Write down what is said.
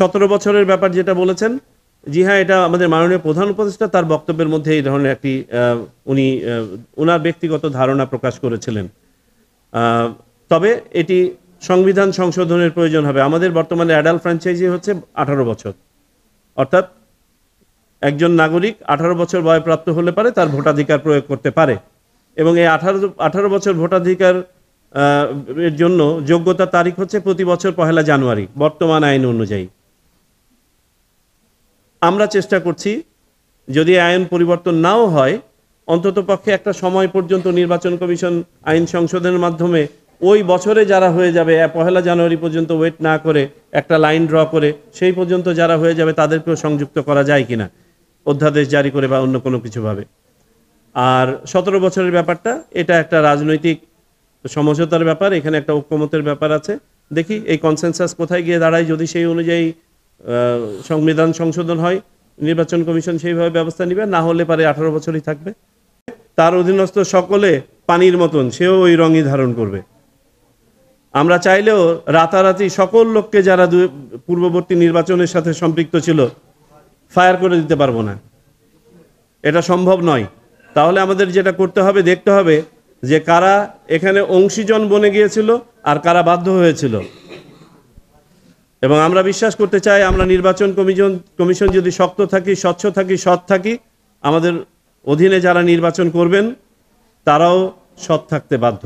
17 বছরের ব্যাপার যেটা বলেছেন, জি হ্যাঁ, এটা আমাদের মাননীয় প্রধান উপদেষ্টা তার বক্তব্যের মধ্যে এই ধরনের একটি উনি ওনার ব্যক্তিগত ধারণা প্রকাশ করেছিলেন। তবে এটি সংবিধান সংশোধনের প্রয়োজন হবে। আমাদের বর্তমানে অ্যাডাল্ট ফ্র্যাঞ্চাইজি হচ্ছে 18 বছর, অর্থাৎ একজন নাগরিক 18 বছর বয়প্রাপ্ত হলে পারে তার ভোটাধিকার প্রয়োগ করতে পারে, এবং এই 18 বছর ভোটাধিকার এর জন্য যোগ্যতার তারিখ হচ্ছে প্রতি বছর 1 জানুয়ারি বর্তমান আইন অনুযায়ী। আমরা চেষ্টা করছি যদি আইন পরিবর্তন নাও হয়, অন্তত পক্ষে একটা সময় পর্যন্ত নির্বাচন কমিশন আইন সংশোধনের মাধ্যমে ওই বছরে যারা হয়ে যাবে 1 জানুয়ারি পর্যন্ত ওয়েট না করে একটা লাইন ড্র করে সেই পর্যন্ত যারা হয়ে যাবে তাদেরকেও সংযুক্ত করা যায় কিনা অধ্যাদেশ জারি করে বা অন্য কোনো কিছুভাবে। আর 17 বছরের ব্যাপারটা এটা একটা রাজনৈতিক সমঝোতার ব্যাপার, এখানে একটা ঐক্যমতের ব্যাপার আছে। দেখি এই কনসেনসাস কোথায় গিয়ে দাঁড়ায়। যদি সেই অনুযায়ী সংবিধান সংশোধন হয়, নির্বাচন কমিশন সেইভাবে ব্যবস্থা নেবে, না হলে পারে 18 বছরই থাকবে। তার অধীনস্থ সকলে পানির মতন সেও ওই রঙই ধারণ করবে। আমরা চাইলেও রাতারাতি সকল লোককে যারা পূর্ববর্তী নির্বাচনের সাথে সম্পৃক্ত ছিল ফায়ার করে দিতে পারবো না, এটা সম্ভব নয়। তাহলে আমাদের যেটা করতে হবে, দেখতে হবে যে কারা এখানে অংশীজন বনে গিয়েছিল আর কারা বাধ্য হয়েছিল। এবং আমরা বিশ্বাস করতে চাই আমরা নির্বাচন কমিশন যদি শক্ত থাকি, স্বচ্ছ থাকি, সৎ থাকি, আমাদের অধীনে যারা নির্বাচন করবেন তারাও সৎ থাকতে বাধ্য।